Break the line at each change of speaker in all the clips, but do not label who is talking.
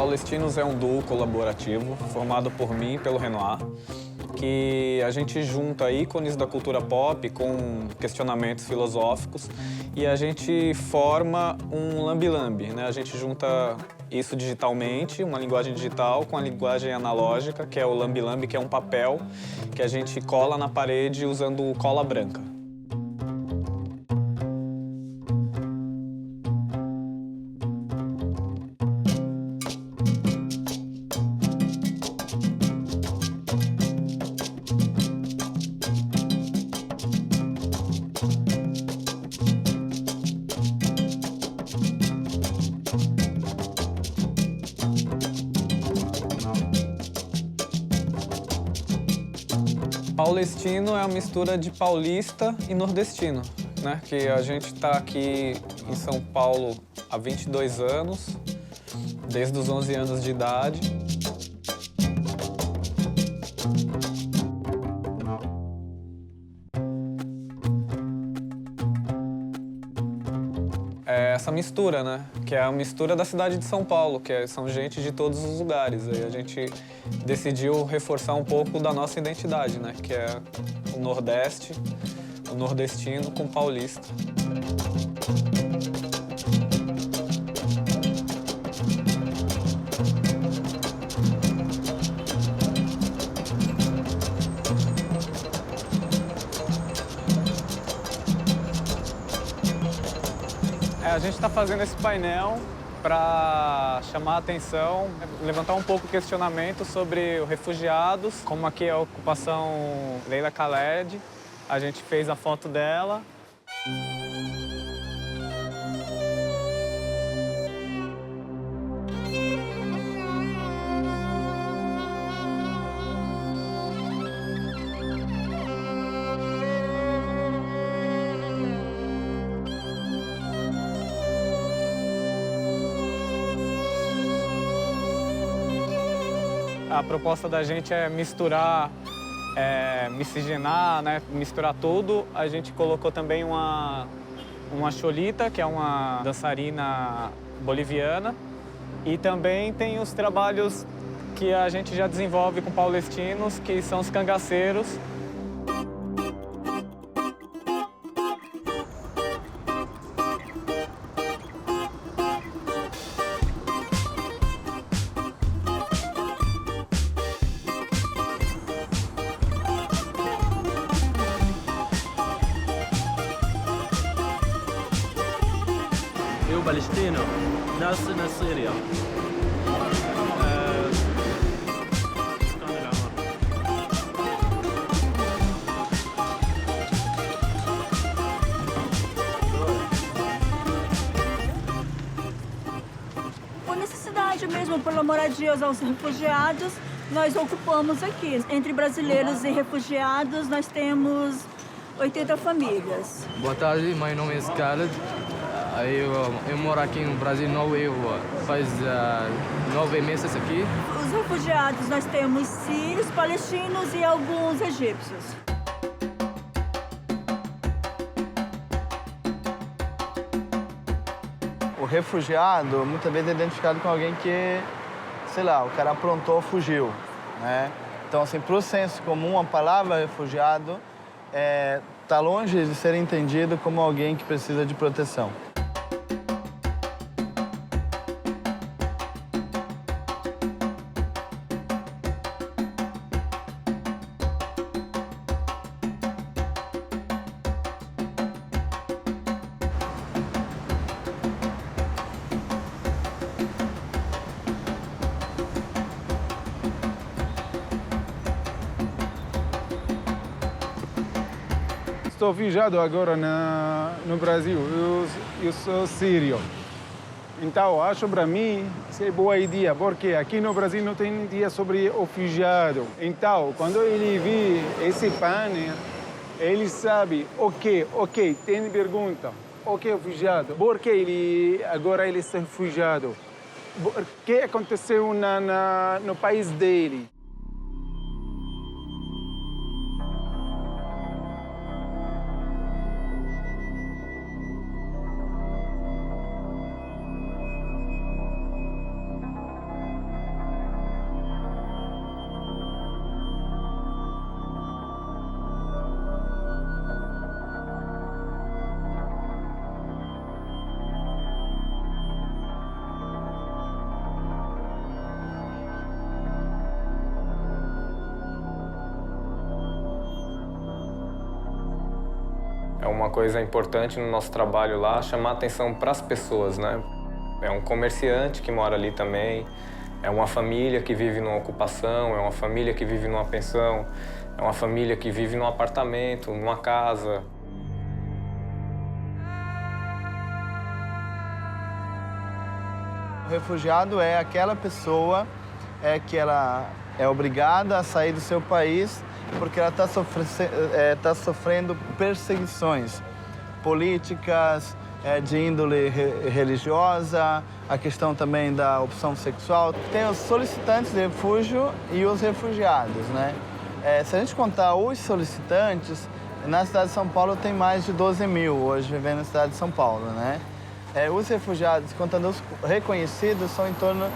Paulestinos é um duo colaborativo formado por mim e pelo Renoir, que a gente junta ícones da cultura pop com questionamentos filosóficos e a gente forma um lambi-lambi, né? A gente junta isso digitalmente, uma linguagem digital, com a linguagem analógica, que é o lambi-lambi, que é um papel que a gente cola na parede usando cola branca. Paulistino é a mistura de paulista e nordestino, né? Que a gente está aqui em São Paulo há 22 anos, desde os 11 anos de idade. É essa mistura, né? Que é a mistura da cidade de São Paulo, são gente de todos os lugares. Aí a gente decidiu reforçar um pouco da nossa identidade, né? Que é o Nordeste, o nordestino com o paulista. A gente está fazendo esse painel para chamar a atenção, levantar um pouco o questionamento sobre os refugiados, como aqui é a ocupação Leila Khaled. A gente fez a foto dela. A proposta da gente é misturar, miscigenar, né? Misturar tudo. A gente colocou também uma Cholita, que é uma dançarina boliviana. E também tem os trabalhos que a gente já desenvolve com paulestinos, que são os cangaceiros.
Eu, palestino, nasci na Síria.
Por necessidade mesmo, pela moradia aos refugiados, nós ocupamos aqui. Entre brasileiros e refugiados, nós temos 80 famílias.
Boa tarde, meu nome é Scarlett. Eu moro aqui no Brasil, faz 9 meses aqui.
Os refugiados, nós temos sírios, palestinos e alguns egípcios.
O refugiado, muitas vezes, é identificado com alguém que, sei lá, o cara aprontou, fugiu, né? Então, assim, para o senso comum, a palavra refugiado está longe de ser entendido como alguém que precisa de proteção.
Estou viajando agora no Brasil, eu sou sírio. Então, acho para mim ser boa ideia, porque aqui no Brasil não tem ideia sobre o refugiado. Então, quando ele vê esse painel, ele sabe, ok, tem pergunta. Ok, refugiado, por que agora ele está refugiado? O que aconteceu no país dele?
É uma coisa importante no nosso trabalho lá, chamar atenção para as pessoas, né? É um comerciante que mora ali também, é uma família que vive numa ocupação, é uma família que vive numa pensão, é uma família que vive num apartamento, numa casa.
O refugiado é aquela pessoa que ela é obrigada a sair do seu país porque ela está sofrendo perseguições políticas, de índole religiosa, a questão também da opção sexual. Tem os solicitantes de refúgio e os refugiados, né? Se a gente contar os solicitantes, na cidade de São Paulo tem mais de 12 mil hoje vivendo na cidade de São Paulo, né? Os refugiados, contando os reconhecidos, são em torno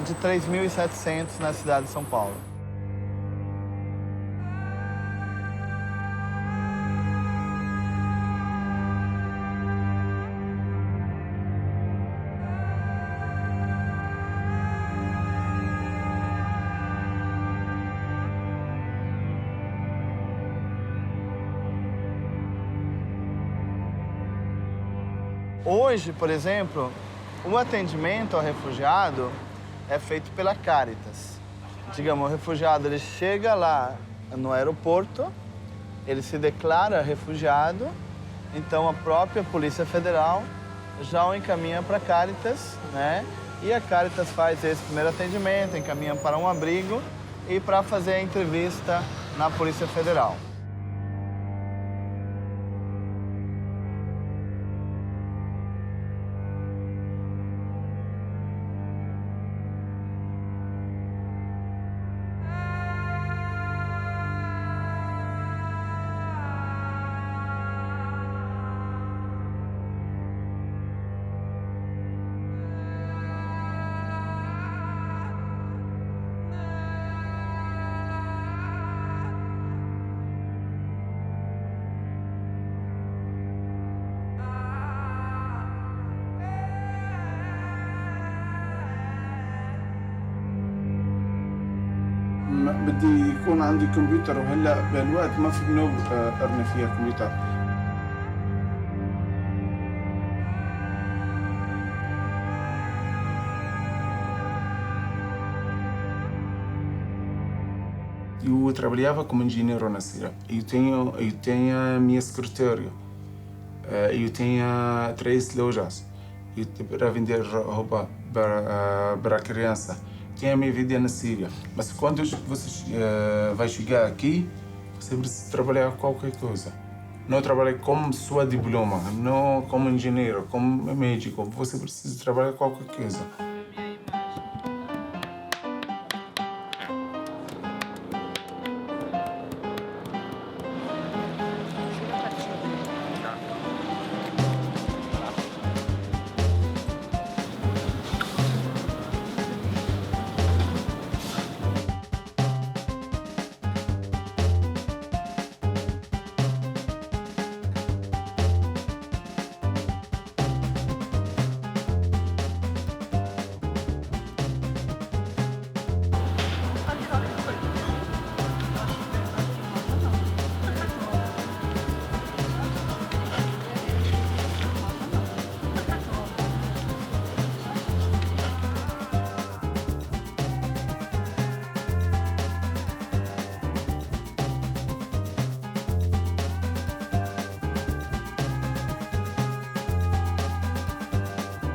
de 3.700 na cidade de São Paulo. Hoje, por exemplo, o atendimento ao refugiado é feito pela Caritas. Digamos, o refugiado ele chega lá no aeroporto, ele se declara refugiado, então a própria Polícia Federal já o encaminha para a Caritas, né? E a Caritas faz esse primeiro atendimento, encaminha para um abrigo e para fazer a entrevista na Polícia Federal.
بدي يكون عندي كمبيوتر وهلا بهالوقت ما في بنوب ارمي فيها كمبيوتر. Eu trabalhava como engenheiro na Síria. Eu tenho a minha escritório. Eu tenho 3 lojas. Eu para vender roupa para a criança. Tenho a minha vida na Síria. Mas quando você vai chegar aqui, você precisa trabalhar qualquer coisa. Não trabalhar como sua diploma, não como engenheiro, como médico. Você precisa trabalhar qualquer coisa.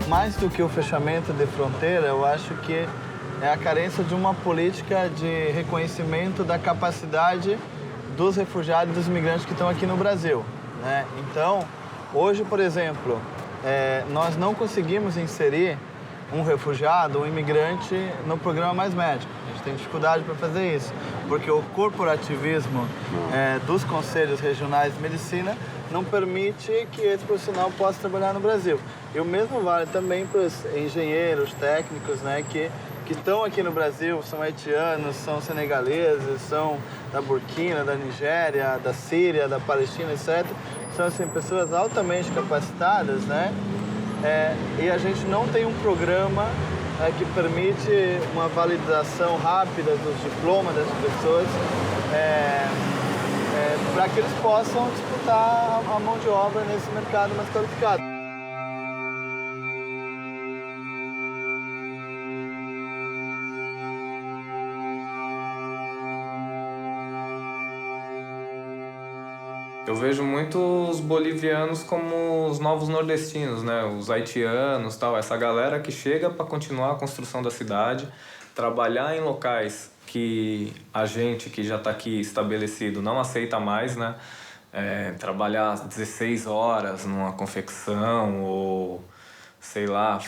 Mais do que o fechamento de fronteira, eu acho que é a carência de uma política de reconhecimento da capacidade dos refugiados e dos imigrantes que estão aqui no Brasil, né? Então, hoje, por exemplo, nós não conseguimos inserir um refugiado, um imigrante no programa Mais Médico. A gente tem dificuldade para fazer isso, porque o corporativismo dos conselhos regionais de medicina não permite que esse profissional possa trabalhar no Brasil. E o mesmo vale também para os engenheiros, técnicos, né, que estão aqui no Brasil, são haitianos, são senegaleses, são da Burkina, da Nigéria, da Síria, da Palestina, etc. São assim, pessoas altamente capacitadas, né? E a gente não tem um programa que permite uma validação rápida dos diplomas dessas pessoas para que eles possam disputar aumentar a mão de obra nesse mercado mais qualificado.
Eu vejo muito os bolivianos como os novos nordestinos, né? Os haitianos, tal, essa galera que chega para continuar a construção da cidade, trabalhar em locais que a gente que já está aqui estabelecido não aceita mais, né? Trabalhar 16 horas numa confecção ou, sei lá,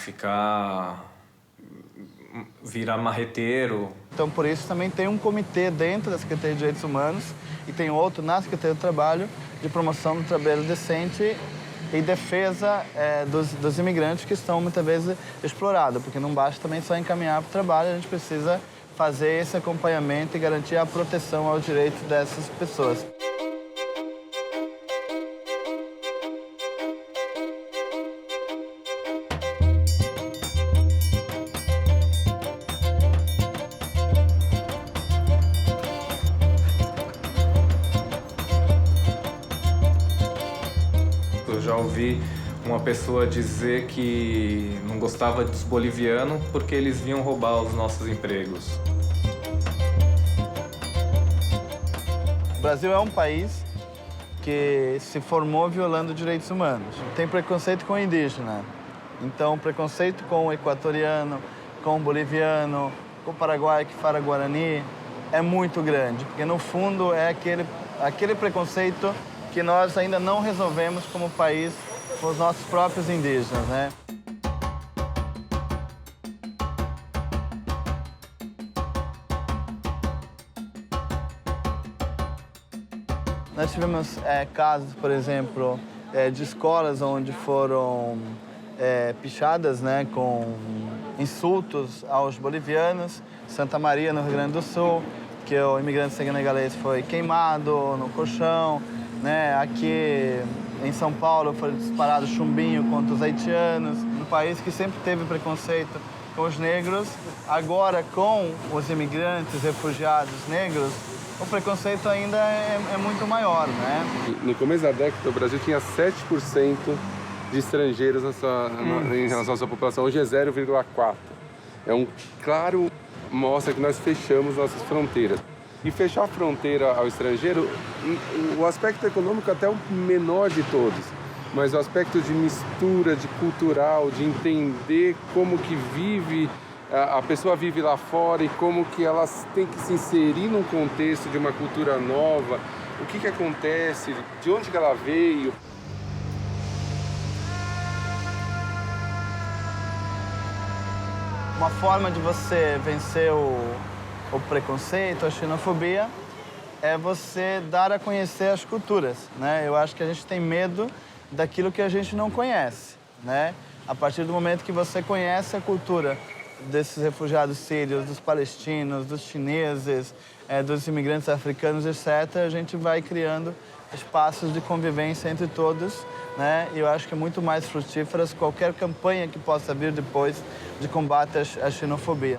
virar marreteiro.
Então, por isso, também tem um comitê dentro da Secretaria de Direitos Humanos e tem outro na Secretaria do Trabalho de promoção do trabalho decente e defesa dos imigrantes que estão, muitas vezes, explorados. Porque não basta também só encaminhar para o trabalho, a gente precisa fazer esse acompanhamento e garantir a proteção aos direitos dessas pessoas.
Eu já ouvi uma pessoa dizer que não gostava dos bolivianos porque eles vinham roubar os nossos empregos.
O Brasil é um país que se formou violando direitos humanos. Tem preconceito com o indígena. Então, preconceito com o equatoriano, com o boliviano, com o paraguaio que fala guarani é muito grande. Porque, no fundo, é aquele preconceito que nós ainda não resolvemos como país com os nossos próprios indígenas, né? Nós tivemos casos, por exemplo, de escolas onde foram pichadas, né, com insultos aos bolivianos. Santa Maria, no Rio Grande do Sul, que o imigrante senegalês foi queimado no colchão. Né? Aqui em São Paulo foi disparado chumbinho contra os haitianos. Um país que sempre teve preconceito com os negros, agora com os imigrantes, refugiados negros, o preconceito ainda é muito maior, né?
No começo da década, o Brasil tinha 7% de estrangeiros em relação à sua população. Hoje é 0,4%. É um claro mostra que nós fechamos nossas fronteiras. E fechar a fronteira ao estrangeiro, o aspecto econômico até é o menor de todos, mas o aspecto de mistura, de cultural, de entender como que a pessoa vive lá fora e como que elas têm que se inserir num contexto de uma cultura nova, o que acontece, de onde que ela veio.
Uma forma de você vencer o preconceito, a xenofobia, é você dar a conhecer as culturas, né? Eu acho que a gente tem medo daquilo que a gente não conhece, né? A partir do momento que você conhece a cultura desses refugiados sírios, dos palestinos, dos chineses, dos imigrantes africanos, etc., a gente vai criando espaços de convivência entre todos, né? E eu acho que é muito mais frutíferas qualquer campanha que possa vir depois de combate à xenofobia.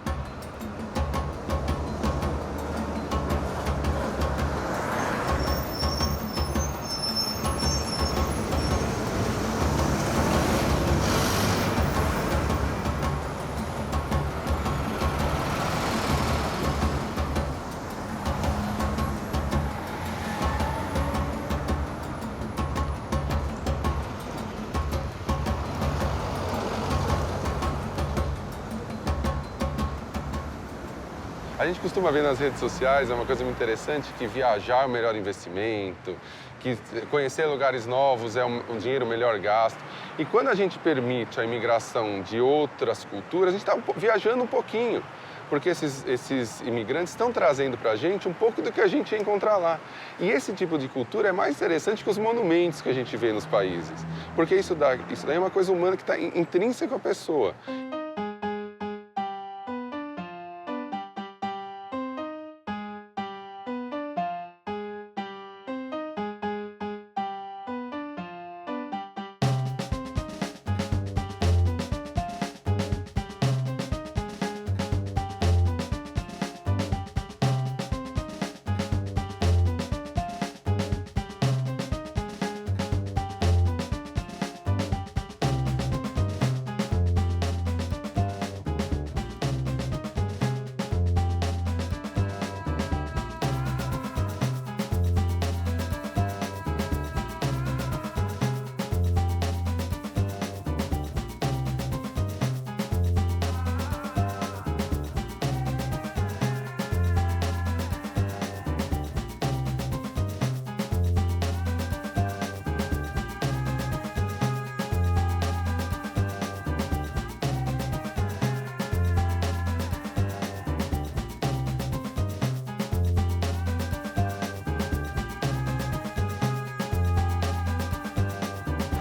A gente costuma ver nas redes sociais, é uma coisa muito interessante, que viajar é o melhor investimento, que conhecer lugares novos é um dinheiro melhor gasto. E quando a gente permite a imigração de outras culturas, a gente está viajando um pouquinho, porque esses imigrantes estão trazendo para a gente um pouco do que a gente ia encontrar lá. E esse tipo de cultura é mais interessante que os monumentos que a gente vê nos países, porque isso daí é uma coisa humana que está intrínseca à pessoa.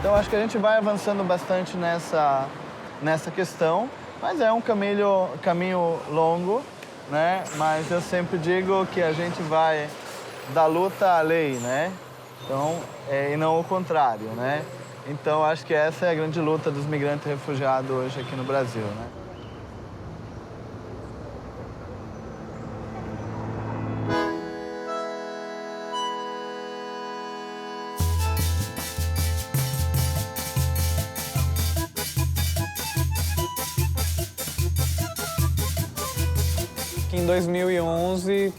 Então acho que a gente vai avançando bastante nessa questão, mas é um caminho longo, né? Mas eu sempre digo que a gente vai da luta à lei, né? Então, e não o contrário, né? Então acho que essa é a grande luta dos migrantes e refugiados hoje aqui no Brasil, né?
Em 2011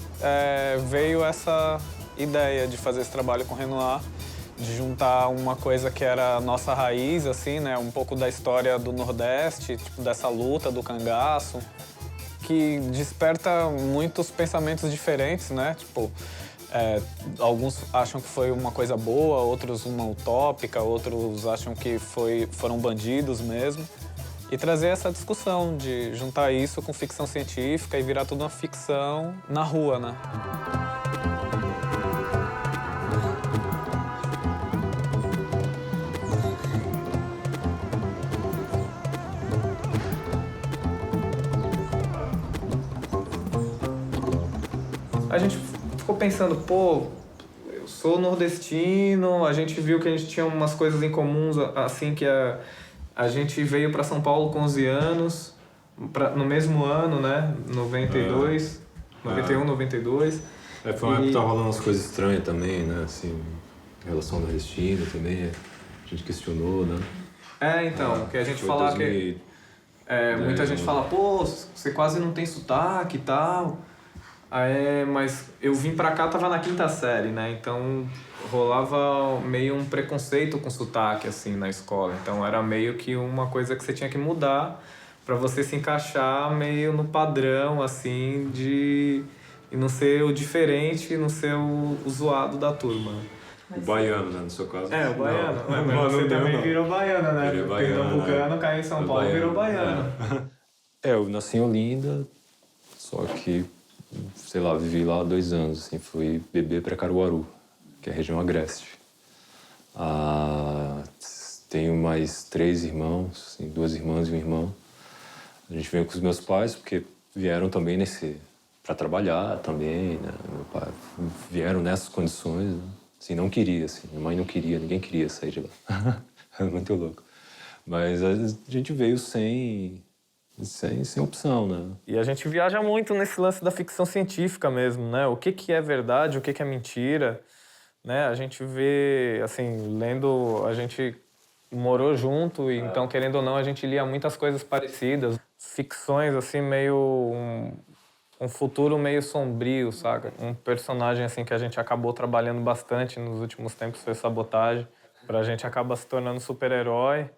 veio essa ideia de fazer esse trabalho com o Renoir, de juntar uma coisa que era a nossa raiz, assim, né? Um pouco da história do Nordeste, tipo, dessa luta do cangaço, que desperta muitos pensamentos diferentes, né? Tipo, alguns acham que foi uma coisa boa, outros uma utópica, outros acham que foram bandidos mesmo. E trazer essa discussão de juntar isso com ficção científica e virar tudo uma ficção na rua, né? A gente ficou pensando, pô, eu sou nordestino, a gente viu que a gente tinha umas coisas em comuns, assim, que a gente veio para São Paulo com 11 anos, no mesmo ano, né? 92, 91, 92.
Foi uma época que tava rolando umas coisas estranhas também, né? Assim, em relação ao nordestino também, a gente questionou, né?
Então, que a gente fala
2000,
que... muita gente fala, pô, você quase não tem sotaque e tal. Mas eu vim pra cá, tava na 5ª série, né? Então rolava meio um preconceito com sotaque, assim, na escola. Então era meio que uma coisa que você tinha que mudar pra você se encaixar meio no padrão, assim, e não ser o diferente, e não ser o zoado da turma.
O baiano, né? No seu caso.
O baiano.
Não,
você também virou baiano, né?
Virei baiano,
Pernambucano, caiu em São Paulo e virou baiano.
Eu nasci em Olinda, só que, sei lá, vivi lá há 2 anos, assim, fui bebê para Caruaru, que é a região agreste. Tenho mais 3 irmãos, assim, 2 irmãs e um irmão. A gente veio com os meus pais, porque vieram também para trabalhar também, né? Meu pai vieram nessas condições, né? Assim, não queria, assim, minha mãe não queria, ninguém queria sair de lá. É muito louco. Mas a gente veio sem opção, né?
E a gente viaja muito nesse lance da ficção científica mesmo, né? O que é verdade, o que é mentira, né? A gente vê, assim, lendo, a gente morou junto, e então, querendo ou não, a gente lia muitas coisas parecidas. Ficções, assim, meio... um futuro meio sombrio, saca? Um personagem, assim, que a gente acabou trabalhando bastante nos últimos tempos foi Sabotagem. Pra gente acaba se tornando super-herói.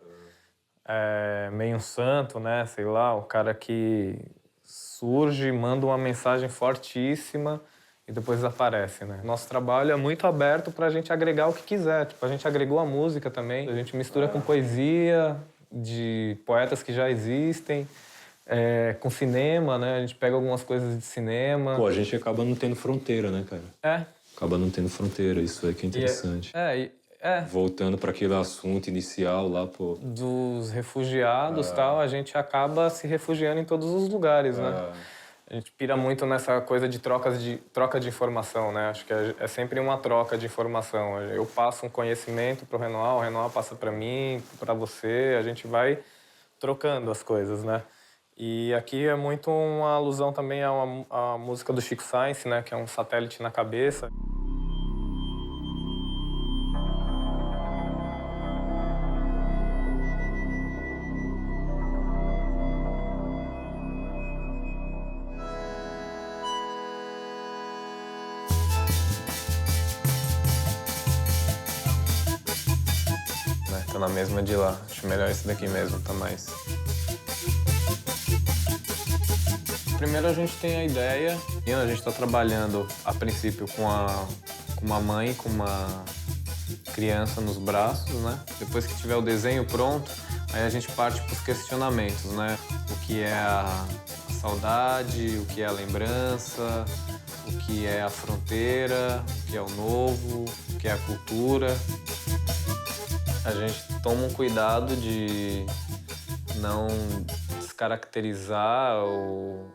Meio um santo, né? Sei lá, o cara que surge, manda uma mensagem fortíssima e depois desaparece, né? Nosso trabalho é muito aberto pra gente agregar o que quiser. Tipo, a gente agregou a música também. A gente mistura com poesia de poetas que já existem, com cinema, né? A gente pega algumas coisas de cinema.
Pô, a gente acaba não tendo fronteira, né, cara? Acaba não tendo fronteira, isso é que é interessante. Voltando para aquele assunto inicial lá, pô...
dos refugiados e tal, a gente acaba se refugiando em todos os lugares, né? A gente pira muito nessa coisa de troca de informação, né? Acho que é sempre uma troca de informação. Eu passo um conhecimento para o Renoir passa para mim, para você, a gente vai trocando as coisas, né? E aqui é muito uma alusão também à música do Chico Science, né? Que é um satélite na cabeça. Tá na mesma de lá. Acho melhor esse daqui mesmo, tá mais... Primeiro a gente tem a ideia, e a gente tá trabalhando a princípio com uma mãe, com uma criança nos braços, né? Depois que tiver o desenho pronto, aí a gente parte pros questionamentos, né? O que é a saudade, o que é a lembrança, o que é a fronteira, o que é o novo, o que é a cultura. A gente toma um cuidado de não descaracterizar ou...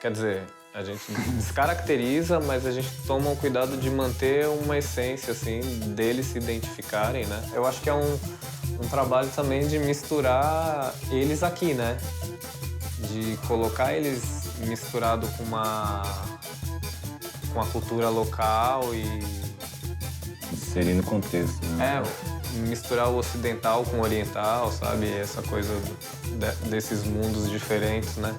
Quer dizer, a gente descaracteriza, mas a gente toma um cuidado de manter uma essência, assim, deles se identificarem, né? Eu acho que é um trabalho também de misturar eles aqui, né? De colocar eles misturado com a cultura local e...
Inserir no contexto, né?
Misturar o ocidental com o oriental, sabe? Essa coisa desses mundos diferentes, né?